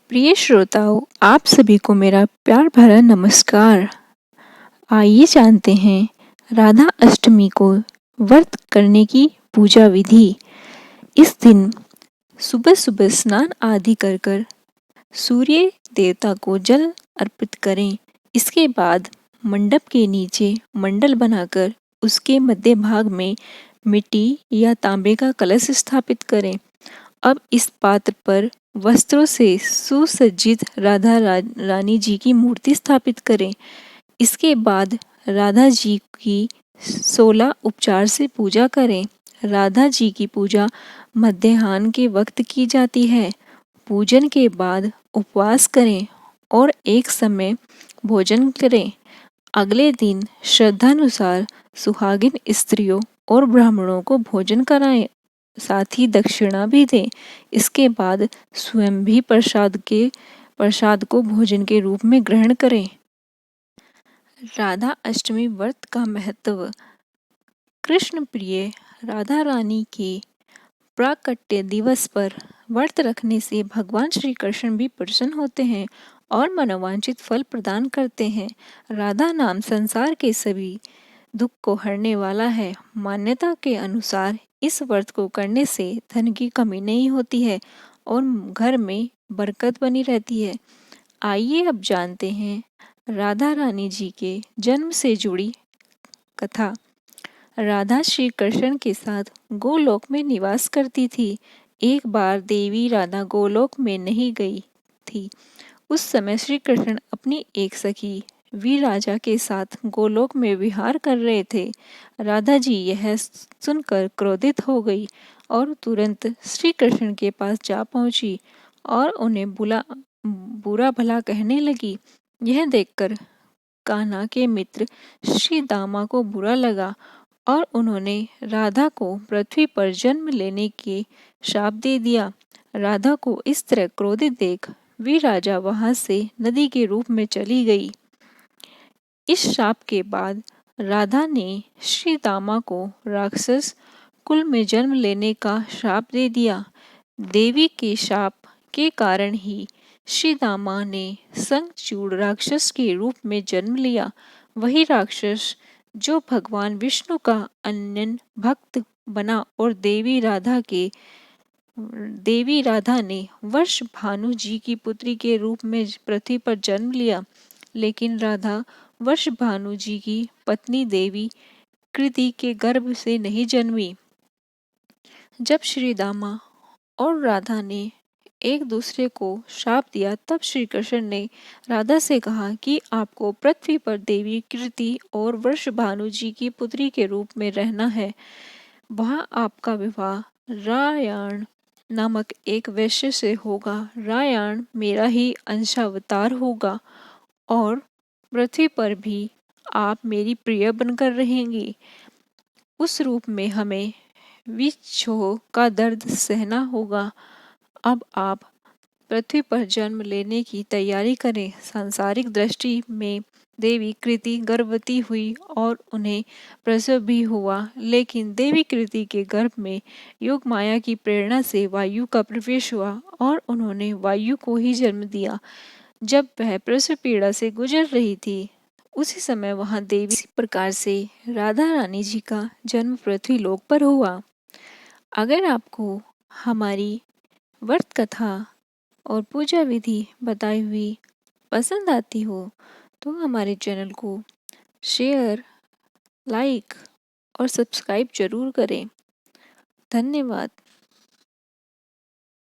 प्रिय श्रोताओं, आप सभी को मेरा प्यार भरा नमस्कार। आइए जानते हैं राधा अष्टमी को व्रत करने की पूजा विधि। इस दिन सुबह सुबह स्नान आदि कर सूर्य देवता को जल अर्पित करें। इसके बाद मंडप के नीचे मंडल बनाकर उसके मध्य भाग में मिट्टी या तांबे का कलश स्थापित करें। अब इस पात्र पर वस्त्रों से सुसज्जित रानी जी की मूर्ति स्थापित करें। इसके बाद राधा जी की 16 उपचार से पूजा करें। राधा जी की पूजा मध्याह्न के वक्त की जाती है। पूजन के बाद उपवास करें और एक समय भोजन करें। अगले दिन श्रद्धानुसार सुहागिन स्त्रियों और ब्राह्मणों को भोजन कराएं, साथ ही दक्षिणा भी दें। इसके बाद स्वयं भी प्रसाद को भोजन के रूप में ग्रहण करें। राधा अष्टमी व्रत का महत्व। कृष्ण प्रिय राधा रानी के प्राकट्य दिवस पर व्रत रखने से भगवान श्री कृष्ण भी प्रसन्न होते हैं और मनोवांछित फल प्रदान करते हैं। राधा नाम संसार के सभी दुख को हरने वाला है। मान्यता के अनुसार इस व्रत को करने से धन की कमी नहीं होती है और घर में बरकत बनी रहती है। आइए अब जानते हैं राधा रानी जी के जन्म से जुड़ी कथा। राधा श्री कृष्ण के साथ गोलोक में निवास करती थी। एक बार देवी राधा गोलोक में नहीं गई थी। उस समय श्री कृष्ण अपनी एक सखी वीराजा के साथ गोलोक में विहार कर रहे थे। राधा जी यह सुनकर क्रोधित हो गई और तुरंत श्री कृष्ण के पास जा पहुंची और उन्हें बुरा भला कहने लगी। यह देखकर कान्हा के मित्र श्री दामा को बुरा लगा और उन्होंने राधा को पृथ्वी पर जन्म लेने के शाप दे दिया। राधा को इस तरह क्रोधित देख वीराजा वहां से नदी के रूप में चली गई। इस शाप के बाद राधा ने श्री दामा को राक्षस कुल में जन्म लेने का शाप दे दिया। देवी के शाप के कारण ही श्री दामा ने शंखचूड़ राक्षस के रूप में जन्म लिया। वही राक्षस जो भगवान विष्णु का अनन्य भक्त बना और देवी राधा ने वर्ष भानु जी की पुत्री के रूप में पृथ्वी पर जन्म लिया। लेकिन राधा वर्ष भानु जी की पत्नी देवी कृति के गर्भ से नहीं जन्मी। जब श्री दामा और राधा ने एक दूसरे को शाप दिया, तब श्री कृष्ण ने राधा से कहा कि आपको पृथ्वी पर देवी कृति और वर्ष भानु जी की पुत्री के रूप में रहना है। वहां आपका विवाह रायण नामक एक वैश्य से होगा। रायण मेरा ही अंशावतार होगा और पृथ्वी पर भी आप मेरी प्रिय बनकर रहेंगी। उस रूप में हमें विछोह का दर्द सहना होगा। अब आप पृथ्वी पर जन्म लेने की तैयारी करें। सांसारिक दृष्टि में देवी कृति गर्भवती हुई और उन्हें प्रसव भी हुआ, लेकिन देवी कृति के गर्भ में योग माया की प्रेरणा से वायु का प्रवेश हुआ और उन्होंने वायु को ही जन्म दिया। जब वह प्रसव पीड़ा से गुजर रही थी, उसी समय वहां देवी इसी प्रकार से राधा रानी जी का जन्म पृथ्वी लोक पर हुआ। अगर आपको हमारी व्रत कथा और पूजा विधि बताई हुई पसंद आती हो तो हमारे चैनल को शेयर, लाइक और सब्सक्राइब जरूर करें। धन्यवाद।